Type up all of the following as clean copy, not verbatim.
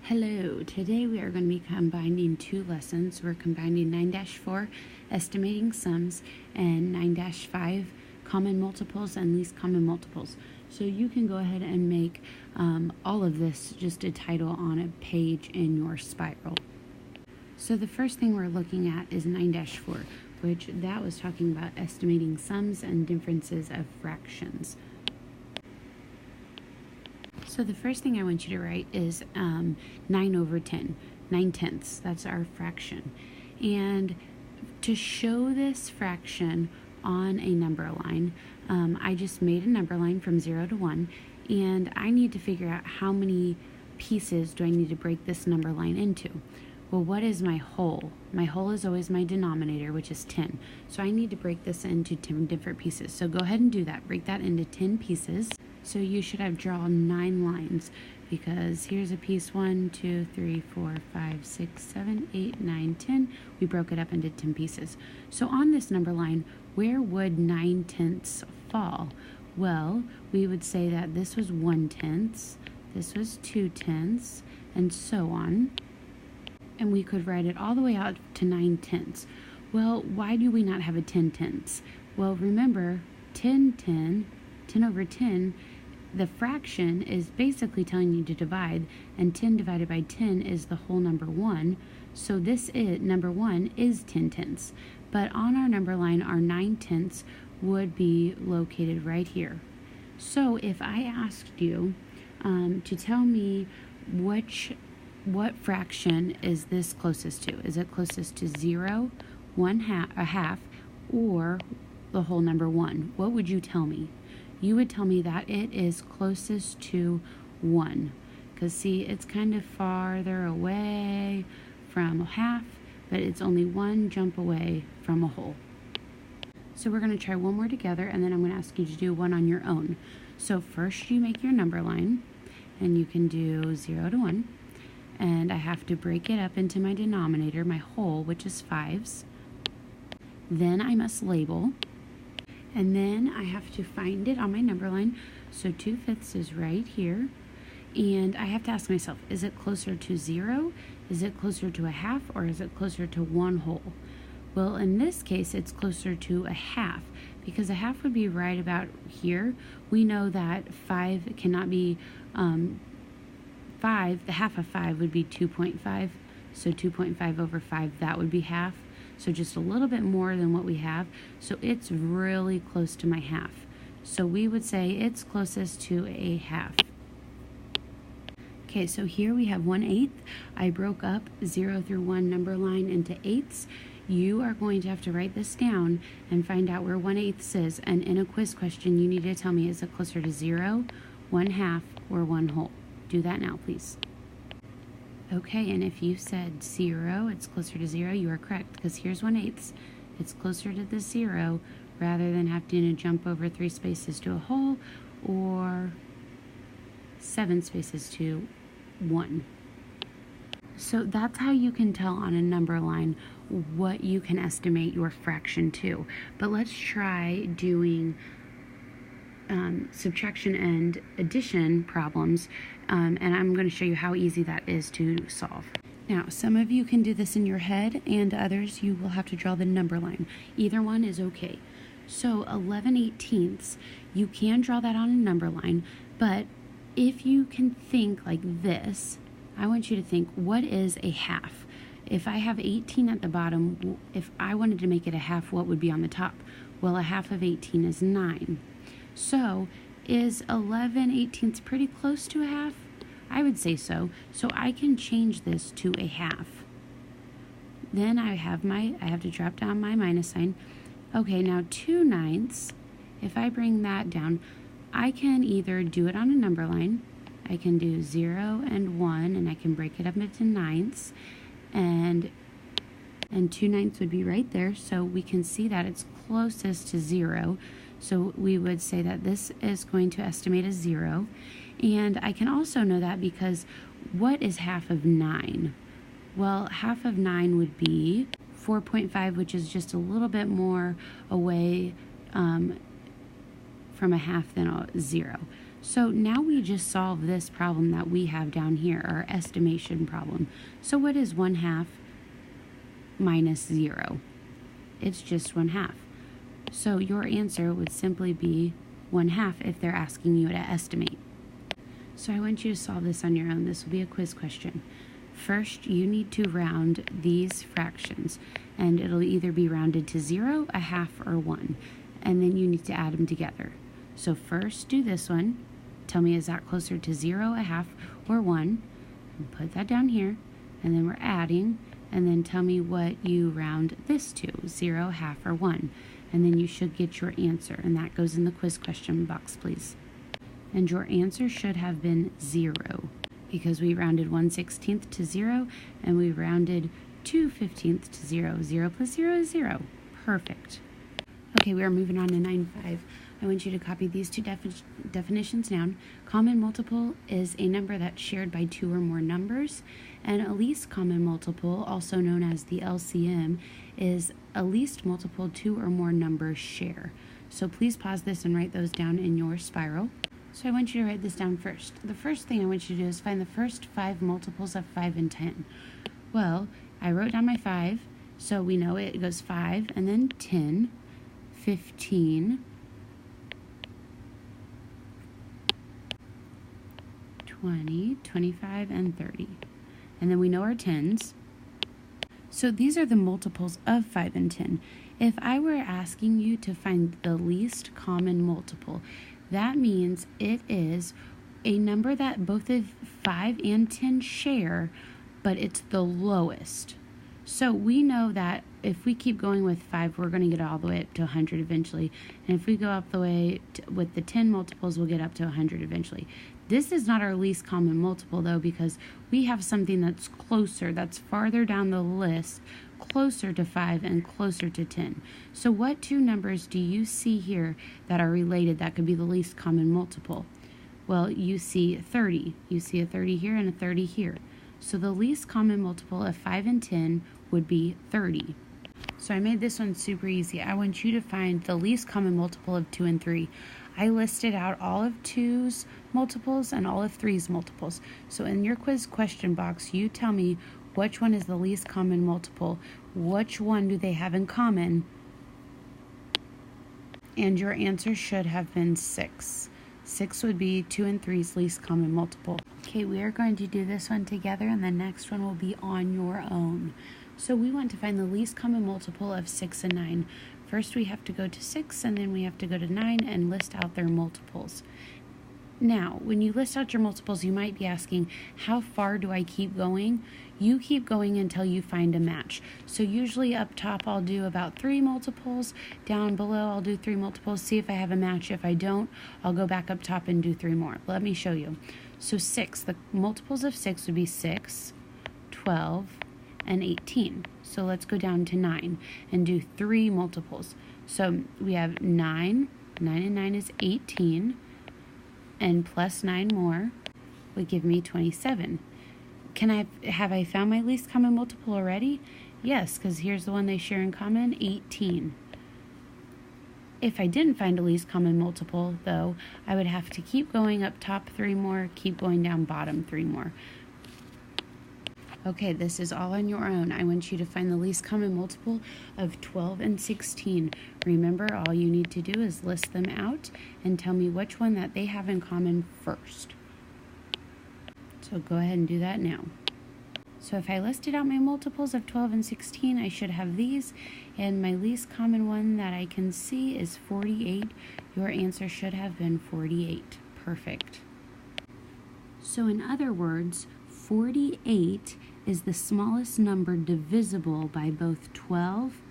Hello, today we are going to be combining two lessons. We're combining 9-4 estimating sums and 9-5 common multiples and least common multiples. So you can go ahead and make all of this just a title on a page in your spiral. So the first thing we're looking at is 9-4, which that was talking about estimating sums and differences of fractions. So the first thing I want you to write is 9/10, 9/10. That's our fraction. And to show this fraction on a number line, I just made a number line from 0 to 1, and I need to figure out how many pieces do I need to break this number line into. Well, what is my whole? My whole is always my denominator, which is 10. So I need to break this into 10 different pieces. So go ahead and do that. Break that into 10 pieces. So you should have drawn 9 lines, because here's a piece 1, 2, 3, 4, 5, 6, 7, 8, 9, 10. We broke it up into 10 pieces. So on this number line, where would 9/10 fall? Well, we would say that this was 1/10, this was 2/10, and so on. And we could write it all the way out to 9/10. Well, why do we not have a 10/10? Well, remember, 10 over 10, the fraction is basically telling you to divide, and 10 divided by 10 is the whole number 1. So this is, number 1 is 10/10. But on our number line, our 9/10 would be located right here. So if I asked you to tell me what fraction is this closest to? Is it closest to 0, a half, or the whole number 1? What would you tell me? You would tell me that it is closest to 1. Because see, it's kind of farther away from a half, but it's only one jump away from a whole. So we're going to try one more together, and then I'm going to ask you to do one on your own. So first you make your number line, and you can do 0 to 1. And I have to break it up into my denominator, my whole, which is 5s. Then I must label. And then I have to find it on my number line. So 2/5 is right here. And I have to ask myself, is it closer to 0? Is it closer to a half? Or is it closer to 1 whole? Well, in this case, it's closer to a half, because a half would be right about here. We know that 5 cannot be 5. The half of 5 would be 2.5. So 2.5 over 5, that would be half. So just a little bit more than what we have. So it's really close to my half. So we would say it's closest to a half. Okay, so here we have 1/8. I broke up 0 through 1 number line into 8ths. You are going to have to write this down and find out where 1/8 is. And in a quiz question, you need to tell me, is it closer to 0, 1/2, or 1 whole? Do that now, please. Okay, and if you said 0, it's closer to 0, you are correct, because here's 1/8. It's closer to the 0 rather than having to jump over 3 spaces to a whole or 7 spaces to 1. So that's how you can tell on a number line what you can estimate your fraction to. But let's try doing subtraction and addition problems, and I'm going to show you how easy that is to solve. Now, some of you can do this in your head, and others you will have to draw the number line. Either one is okay. So 11/18, you can draw that on a number line, but if you can think like this, I want you to think, what is a half? If I have 18 at the bottom, if I wanted to make it a half, what would be on the top? Well, a half of 18 is 9. So is 11/18 pretty close to a half? I would say so. So I can change this to a half. Then I have to drop down my minus sign. Okay, now 2/9, if I bring that down, I can either do it on a number line. I can do 0 and 1, and I can break it up into 9ths. And 2/9 would be right there, so we can see that it's closest to 0. So we would say that this is going to estimate as 0. And I can also know that because what is half of 9? Well, half of 9 would be 4.5, which is just a little bit more away from a half than a 0. So now we just solved this problem that we have down here, our estimation problem. So what is 1/2 minus 0? It's just 1/2. So your answer would simply be 1/2 if they're asking you to estimate. So I want you to solve this on your own. This will be a quiz question. First, you need to round these fractions, and it'll either be rounded to 0, 1/2, or 1, and then you need to add them together. So first, do this one. Tell me, is that closer to 0, 1/2, or 1? And put that down here, and then we're adding, and then tell me what you round this to, 0, 1/2, or 1, and then you should get your answer, and that goes in the quiz question box, please. And your answer should have been 0, because we rounded 1/16 to 0, and we rounded 2/15 to 0. 0 plus 0 is 0. Perfect. Okay, we are moving on to 9.5. I want you to copy these two definitions down. Common multiple is a number that's shared by two or more numbers, and a least common multiple, also known as the LCM, is a least multiple two or more numbers share. So please pause this and write those down in your spiral. So I want you to write this down first. The first thing I want you to do is find the first 5 multiples of 5 and 10. Well, I wrote down my 5, so we know it goes 5 and then 10, 15, 20, 25, and 30. And then we know our 10s. So these are the multiples of 5 and 10. If I were asking you to find the least common multiple, that means it is a number that both of 5 and 10 share, but it's the lowest. So we know that if we keep going with 5, we're going to get all the way up to 100 eventually. And if we go up the way with the 10 multiples, we'll get up to 100 eventually. This is not our least common multiple, though, because we have something that's closer, that's farther down the list, closer to 5 and closer to 10. So what two numbers do you see here that are related that could be the least common multiple? Well, you see 30. You see a 30 here and a 30 here. So the least common multiple of 5 and 10 would be 30. So I made this one super easy. I want you to find the least common multiple of 2 and 3. I listed out all of 2's multiples and all of 3's multiples. So in your quiz question box, you tell me which one is the least common multiple, which one do they have in common, and your answer should have been 6. 6 would be 2 and 3's least common multiple. Okay, we are going to do this one together, and the next one will be on your own. So we want to find the least common multiple of 6 and 9. First we have to go to 6, and then we have to go to 9 and list out their multiples. Now, when you list out your multiples, you might be asking, how far do I keep going? You keep going until you find a match. So usually up top, I'll do about 3 multiples. Down below, I'll do 3 multiples, see if I have a match. If I don't, I'll go back up top and do 3 more. Let me show you. So 6, the multiples of 6 would be 6, 12, and 18. So let's go down to 9 and do 3 multiples. So we have 9. 9 and 9 is 18. And plus 9 more would give me 27. Have I found my least common multiple already? Yes, because here's the one they share in common, 18. If I didn't find a least common multiple, though, I would have to keep going up top 3 more, keep going down bottom 3 more. Okay, this is all on your own. I want you to find the least common multiple of 12 and 16. Remember, all you need to do is list them out and tell me which one that they have in common first. So go ahead and do that now. So if I listed out my multiples of 12 and 16, I should have these, and my least common one that I can see is 48. Your answer should have been 48. Perfect. So in other words, 48 is the smallest number divisible by both 12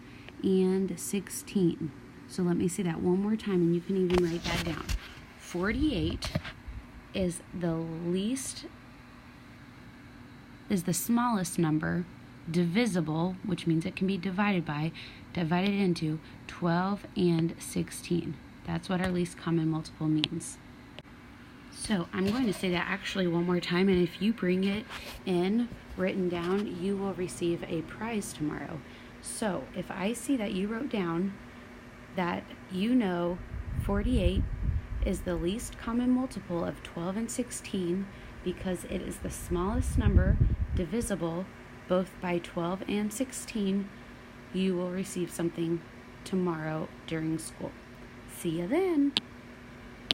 and 16. So let me say that one more time, and you can even write that down. 48 is the smallest number divisible, which means it can be divided into 12 and 16. That's what our least common multiple means. So I'm going to say that actually one more time, and if you bring it in written down, you will receive a prize tomorrow. So if I see that you wrote down that you know 48 is the least common multiple of 12 and 16 because it is the smallest number divisible both by 12 and 16, you will receive something tomorrow during school. See you then.